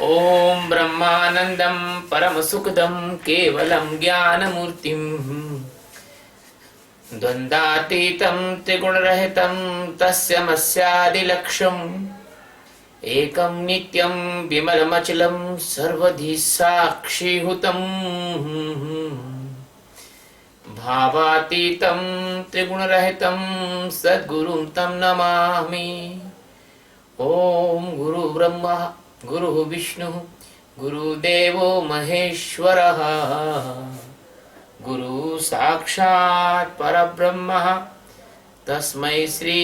ओम ब्रह्मानंदं परमसुखदं केवलं ज्ञानमूर्तिं द्वन्द्वातीतं त्रिगुणरहितं तस्यमस्यादिलक्ष्यम् एकं नित्यं विमलमचलं सर्वधि साक्षीभूतं भावातीतं त्रिगुणरहितं सद्गुरुं तं नमामि। ओम गुरु ब्रह्मा गुरु विष्णु गुरुदेवो महेश्वरः गुरु साक्षात् परब्रह्म तस्मै श्री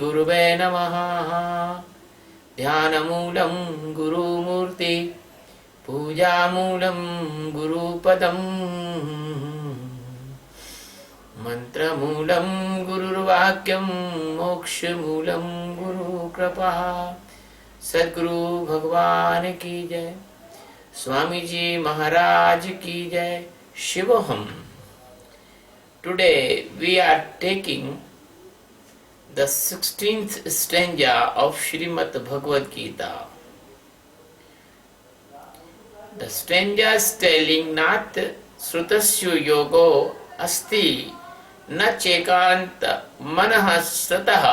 गुरुवे नमः। ध्यानमूलं गुरुमूर्ति पूजामूलं गुरुपदम् मंत्रमूलं गुरुर्वाक्यं मोक्षमूलं गुरुकृपा। सद्गुरु भगवान की जय, स्वामी जी महाराज की जय। शिवोहम। Today we are taking the 16th stanza of Srimad Bhagavad Geeta. The stanza is telling Nat Srutasya yogo asti न चेकांत मनः सतः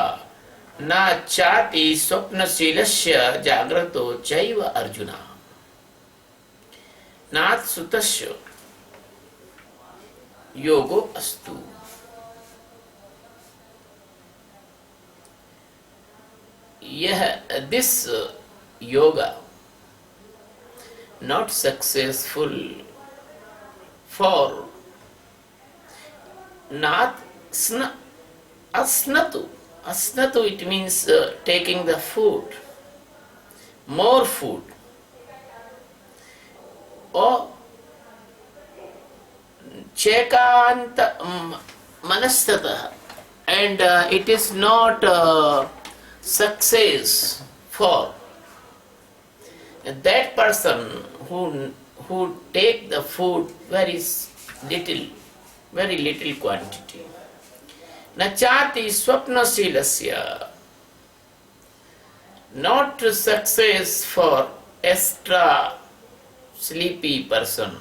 न चाति स्वप्नशीलस्य जाग्रतो चैव अर्जुन। नाथ सुतस्य योगो अस्तु। यह this yoga not successful for not asnatu. Asnatu, it means taking the food, more food. Or chekanta manastata, and it is not success for that person who take the food very little quantity. Nachati swapnasilasya, not success for extra sleepy person.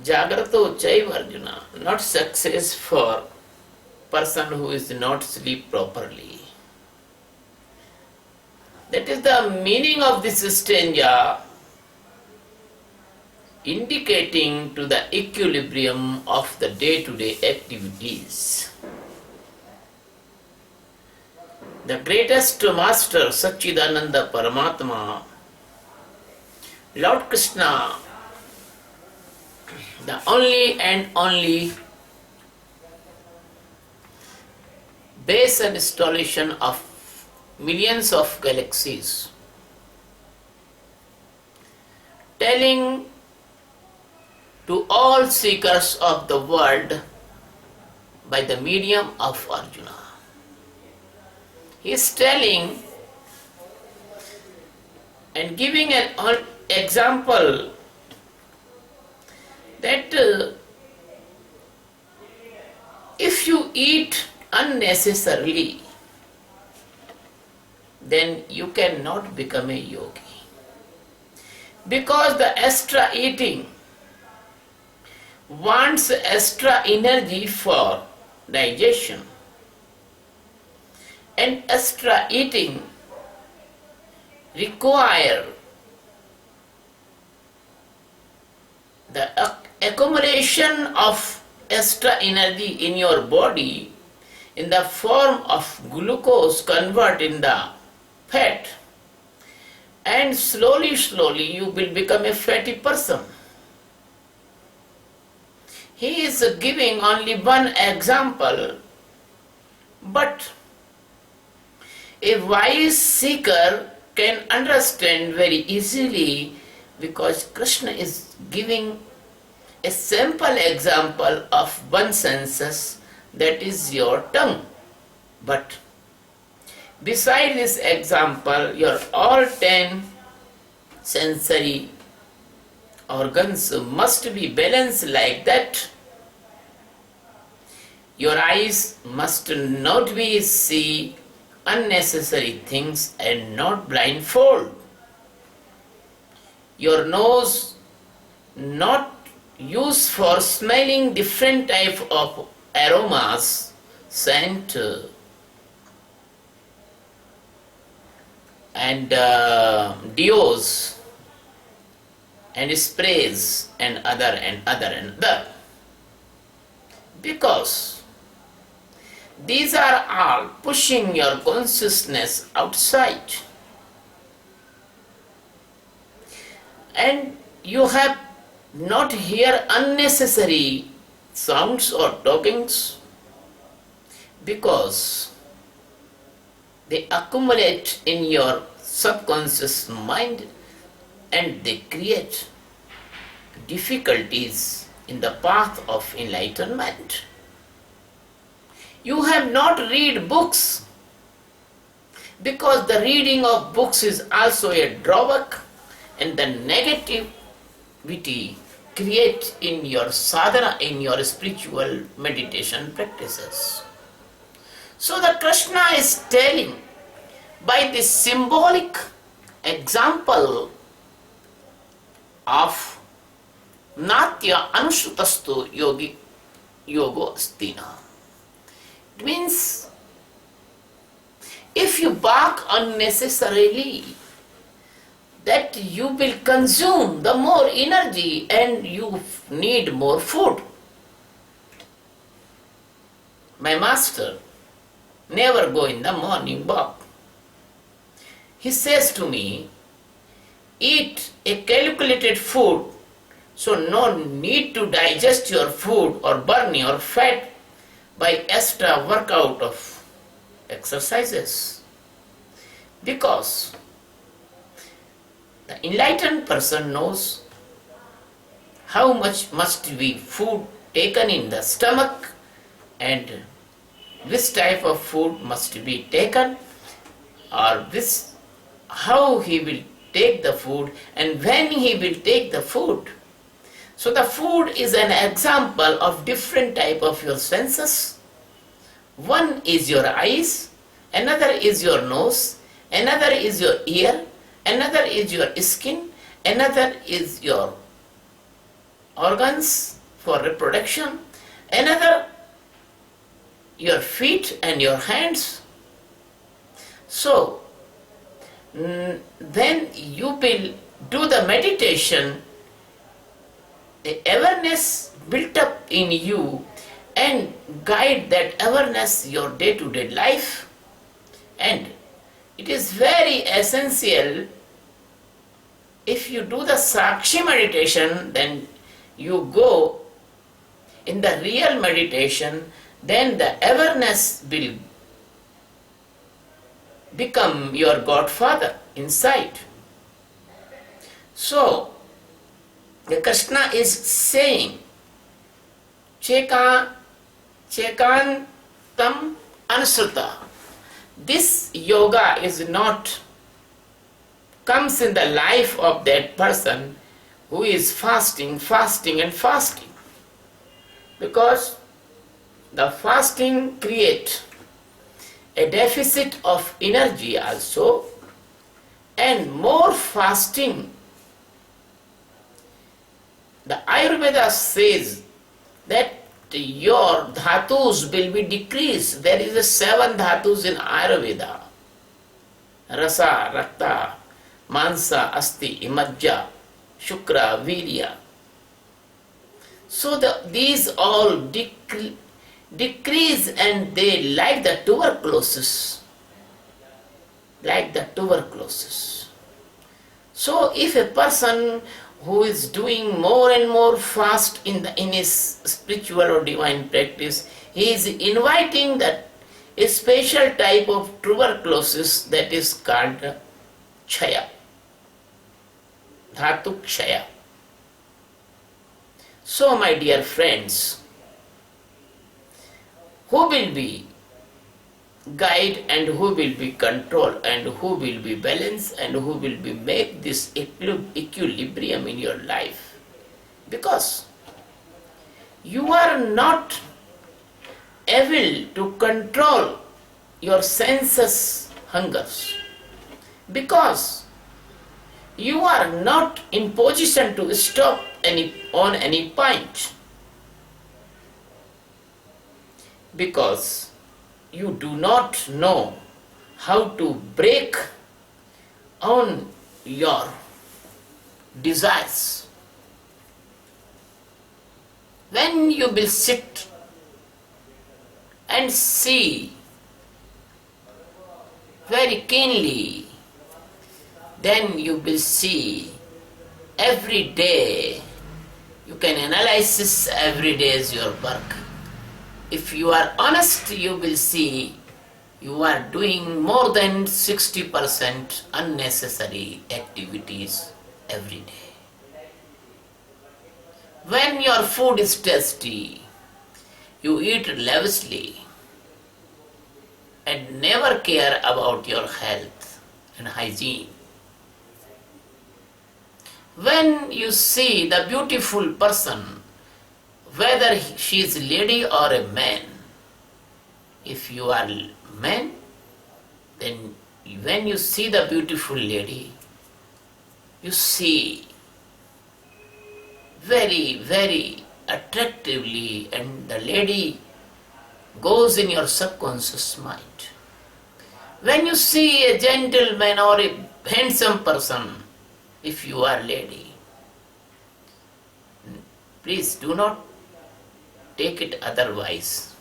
Jagrato chaiva Arjuna, not success for person who is not sleep properly. That is the meaning of this stanza, indicating to the equilibrium of the day-to-day activities. The greatest master, Satchidananda Paramatma, Lord Krishna, the only and only base and installation of millions of galaxies, telling to all seekers of the world by the medium of Arjuna. He is telling and giving an example that if you eat unnecessarily, then you cannot become a yogi. Because the extra eating wants extra energy for digestion, and extra eating require the accumulation of extra energy in your body in the form of glucose convert in the fat, and slowly you will become a fatty person. He is giving only one example, but a wise seeker can understand very easily, because Krishna is giving a simple example of one senses, that is your tongue. But beside this example, your all 10 sensory organs must be balanced like that. Your eyes must not be see unnecessary things and not blindfold. Your nose not used for smelling different type of aromas, scent, and deos and sprays and other, because these are all pushing your consciousness outside, and you have not hear unnecessary sounds or talkings, because they accumulate in your subconscious mind and they create difficulties in the path of enlightenment. You have not read books, because the reading of books is also a drawback, and the negativity create in your sadhana, in your spiritual meditation practices. So the Krishna is telling by this symbolic example of Natya Anushutastu Yogo Astina. It means if you bark unnecessarily, that you will consume the more energy and you need more food. My master never go in the morning walk. He says to me, eat a calculated food, so no need to digest your food or burn your fat by extra workout of exercises. Because the enlightened person knows how much must be food taken in the stomach and which type of food must be taken, or how he will take the food and when he will take the food. So the food is an example of different type of your senses. One is your eyes, another is your nose, another is your ear, another is your skin, another is your organs for reproduction, another your feet and your hands. So then you will do the meditation, the awareness built up in you, and guide that awareness your day-to-day life. And it is very essential, if you do the Sakshi meditation, then you go in the real meditation, then the awareness will become your godfather inside. So, the Krishna is saying, Chekantam Anusruta. This yoga is not comes in the life of that person who is fasting. Because the fasting creates a deficit of energy also, and more fasting. The Ayurveda says that your dhatus will be decreased. There is a 7 dhatus in Ayurveda. Rasa, Rakta, Mansa, Asti, Imajja, Shukra, Virya. So these all decrease, and they like the tuberculosis. So if a person who is doing more and more fast in his spiritual or divine practice, he is inviting that a special type of tuberculosis that is called Kshaya, Dhatu Kshaya. So my dear friends, who will be guide and who will be control and who will be balance and who will be make this equilibrium in your life? Because you are not able to control your senses hungers, because You are not in position to stop on any point, because you do not know how to break on your desires. When you will sit and see very keenly, then you will see every day. You can analyze every day as your work. If you are honest, you will see you are doing more than 60% unnecessary activities every day. When your food is tasty, you eat lavishly and never care about your health and hygiene. When you see the beautiful person, whether she is a lady or a man, if you are man, then when you see the beautiful lady, you see very, very attractively, and the lady goes in your subconscious mind. When you see a gentleman or a handsome person, if you are lady, please do not take it otherwise,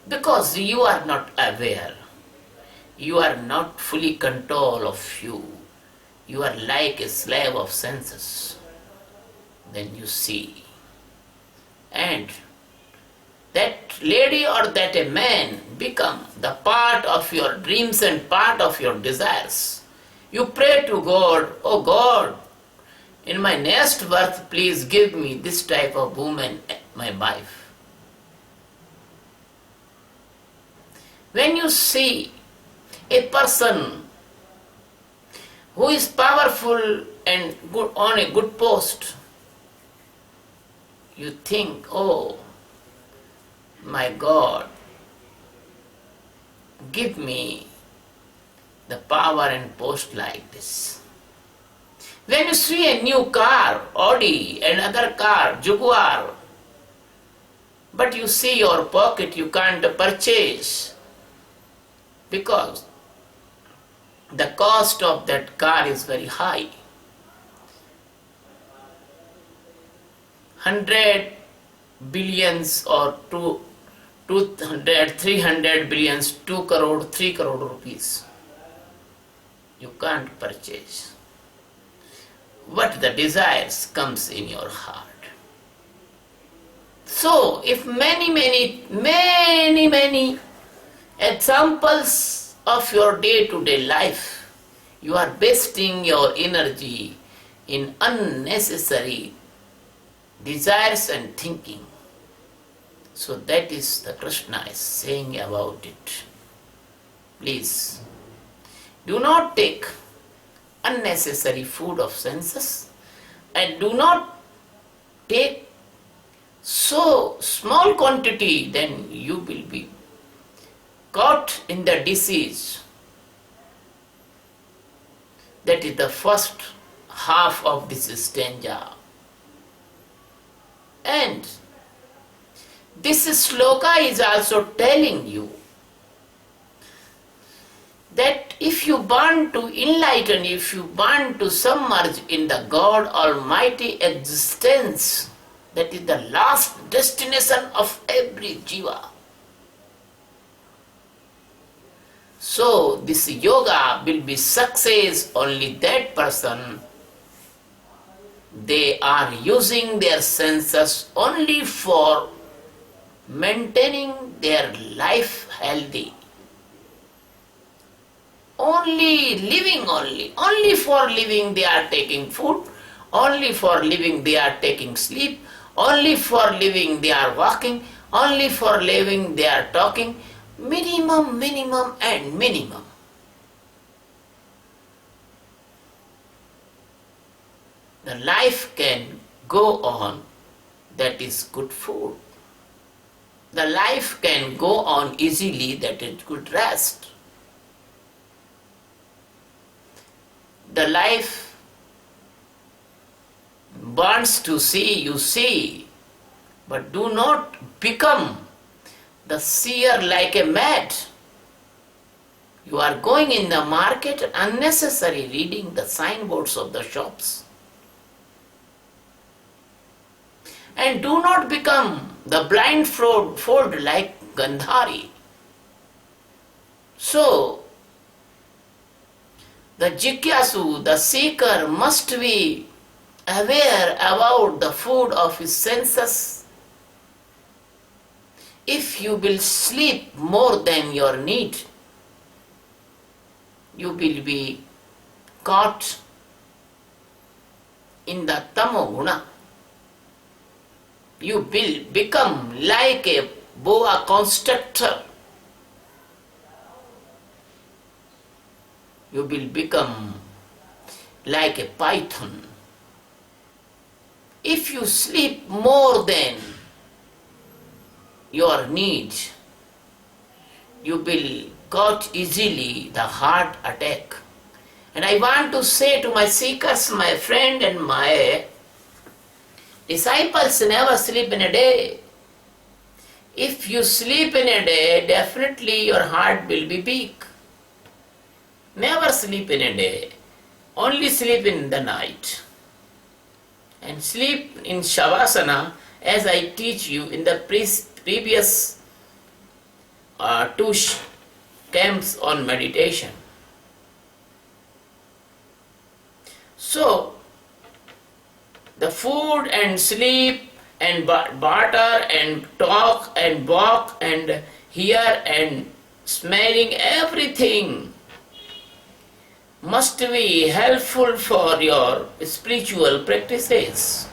because you are not aware. You are not fully control of you. You are like a slave of senses. Then you see. And that lady or that a man become the part of your dreams and part of your desires. You pray to God, oh God, in my next birth, please give me this type of woman, my wife. When you see a person who is powerful and good on a good post, you think, oh my God, give me the power and post like this. When you see a new car, Audi, another car, Jaguar, but you see your pocket, you can't purchase, because the cost of that car is very high. 100 billions or 200, 300 billions, 2 crore, 3 crore rupees. You can't purchase. What the desires comes in your heart. So, if many examples of your day-to-day life, you are wasting your energy in unnecessary desires and thinking. So that is the Krishna is saying about it. Please, do not take unnecessary food of senses, and do not take so small quantity, then you will be caught in the disease. That is the first half of this stanza. And this sloka is also telling you that if you want to enlighten, if you want to submerge in the God Almighty existence, that is the last destination of every jiva. So this yoga will be success only that person. They are using their senses only for maintaining their life healthy. Only for living they are taking food, only for living they are taking sleep, only for living they are walking, only for living they are talking, minimum and minimum. The life can go on, that is good food. The life can go on easily, that is good rest. The life wants to see, you see, but do not become the seer like a mad. You are going in the market unnecessary reading the signboards of the shops. And do not become the blindfold like Gandhari. So, the jigyasu, the seeker, must be aware about the food of his senses. If you will sleep more than your need, you will be caught in the tamo guna. You will become like a boa constrictor. You will become like a python. If you sleep more than your need, you will got easily the heart attack. And I want to say to my seekers, my friend and my disciples, never sleep in a day. If you sleep in a day, definitely your heart will be weak. Never sleep in a day. Only sleep in the night. And sleep in Shavasana, as I teach you in the previous two camps on meditation. So, the food and sleep and barter and talk and walk and hear and smelling, everything must be helpful for your spiritual practices.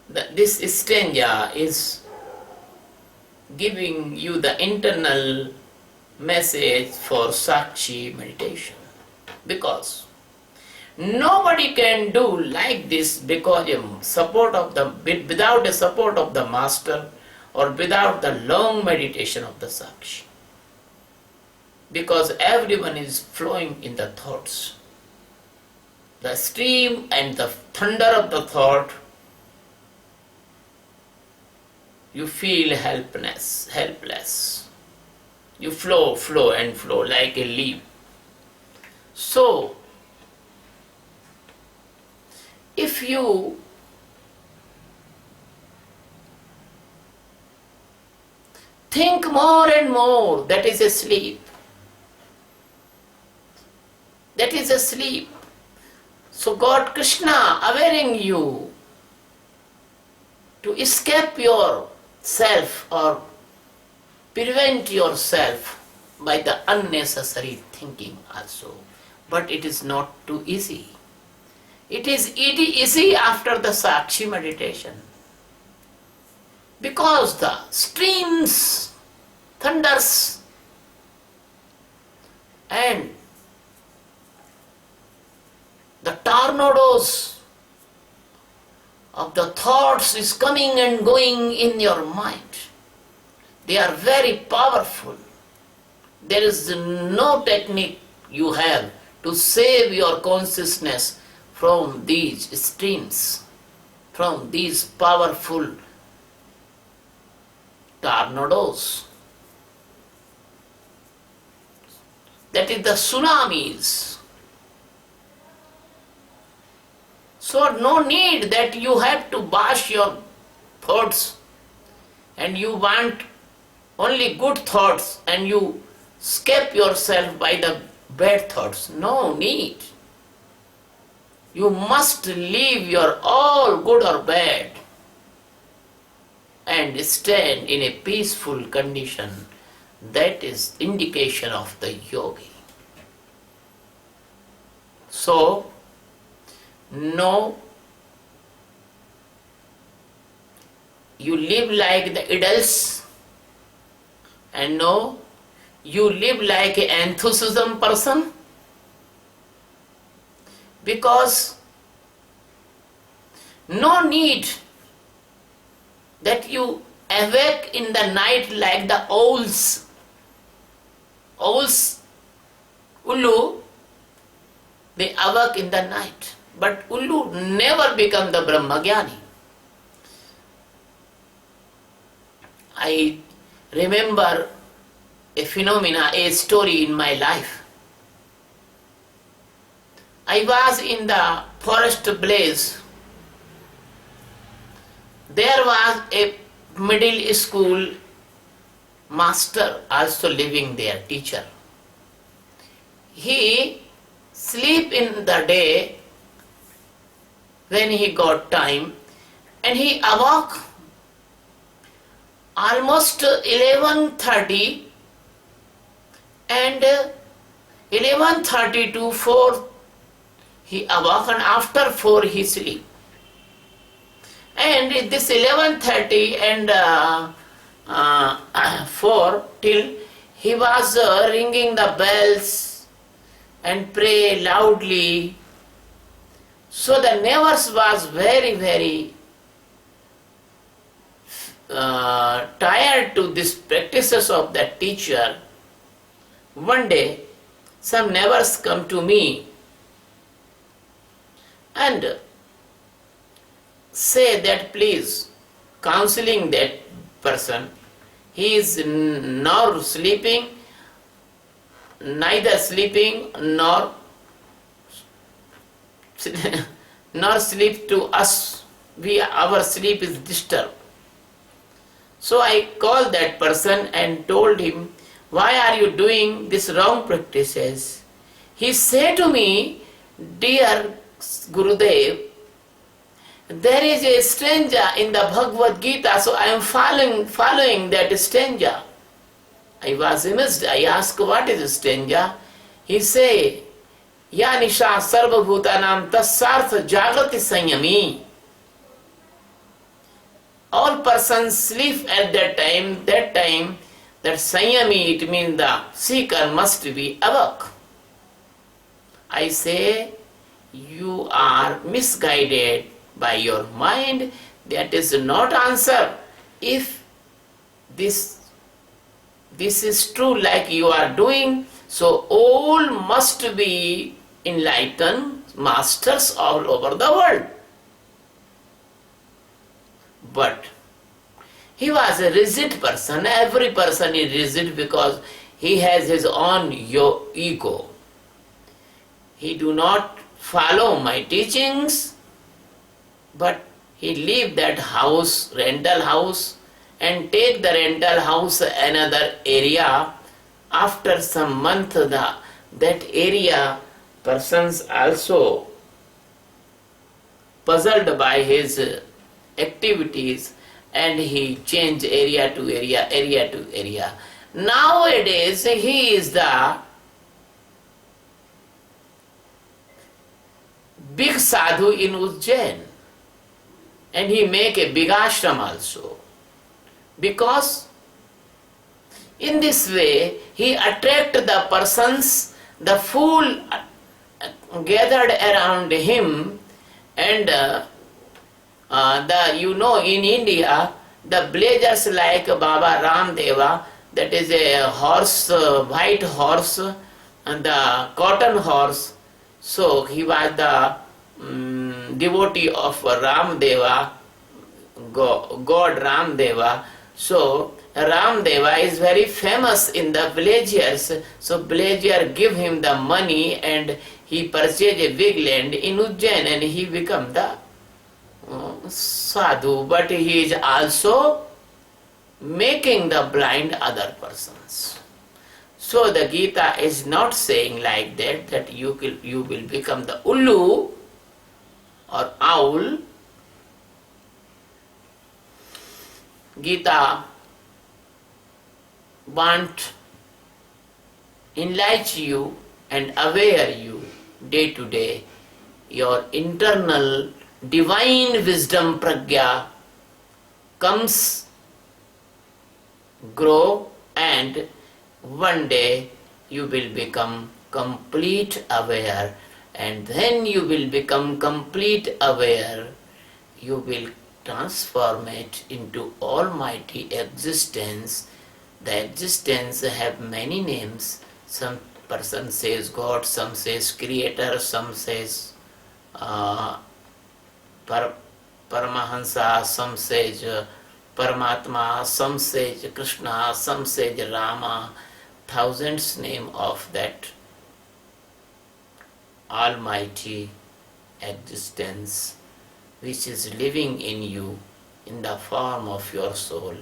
This stanza is giving you the internal message for Sakshi meditation, because nobody can do like this because without the support of the master or without the long meditation of the Sakshi. Because everyone is flowing in the thoughts. The stream and the thunder of the thought, you feel helpless. You flow like a leaf. So, if you think more and more, that is a sleep. That is a sleep. So God Krishna awareing you to escape yourself or prevent yourself by the unnecessary thinking also. But it is not too easy. It is easy after the Sakshi meditation. Because the streams, thunders, and the tornadoes of the thoughts is coming and going in your mind. They are very powerful. There is no technique you have to save your consciousness from these streams, from these powerful tornadoes. That is the tsunamis. So no need that you have to bash your thoughts and you want only good thoughts and you escape yourself by the bad thoughts. No need. You must leave your all good or bad and stand in a peaceful condition. That is indication of the yogi. So, no, you live like the idols, and no, you live like an enthusiasm person, because no need that you awake in the night like the owls, ulu, they awake in the night. But Ullu never become the Brahmagyani. I remember a phenomena, a story in my life. I was in the forest place. There was a middle school master also living there, teacher. He sleep in the day when he got time, and he awoke almost 11:30, and 11:30 to 4 he awoke, and after 4 he sleep. And this 11:30 and 4 till he was ringing the bells and pray loudly. So the neighbors was very tired to these practices of that teacher. One day some neighbors come to me and say that please counseling that person. He is nor sleeping, neither sleeping nor sleep to us. Our sleep is disturbed. So I called that person and told him, why are you doing these wrong practices? He said to me, dear Gurudev, there is a stranger in the Bhagavad Gita, so I am following that stranger. I was amazed. I asked, what is a stranger? He say, Ya Nisha Sarva Bhutanam Tassartha Jagrati Sanyami. All persons sleep at that time, that Sanyami, it means the seeker must be awake. I say, you are misguided by your mind. That is not answer. If this is true like you are doing, so all must be enlightened masters all over the world. But he was a rigid person. Every person is rigid because he has his own ego. He do not follow my teachings, but he leave that house, rental house, and take the rental house another area. After some month, that area persons also puzzled by his activities, and he changed area to area. Nowadays he is the big sadhu in Ujjain, and he make a big ashram also, because in this way he attract the persons, the fool gathered around him, and in India the blazers like Baba Ramdeva, that is a horse, white horse, and the cotton horse. So he was the devotee of Ramdeva, God Ramdeva. So Ramdeva is very famous in the villagers. So villager give him the money and he purchased a big land in Ujjain and he become the sadhu. But he is also making the blind other persons. So the Gita is not saying like that you will become the ullu or owl. Gita want enlighten you and aware you day to day. Your internal divine wisdom pragya comes, grow, and one day you will become complete aware, and then you will become complete aware, you will transform it into almighty existence. The existence have many names. Some person says God, some says Creator, some says uh, Paramahansa, some says Paramatma, some says Krishna, some says Rama, thousands name of that almighty existence which is living in you in the form of your soul.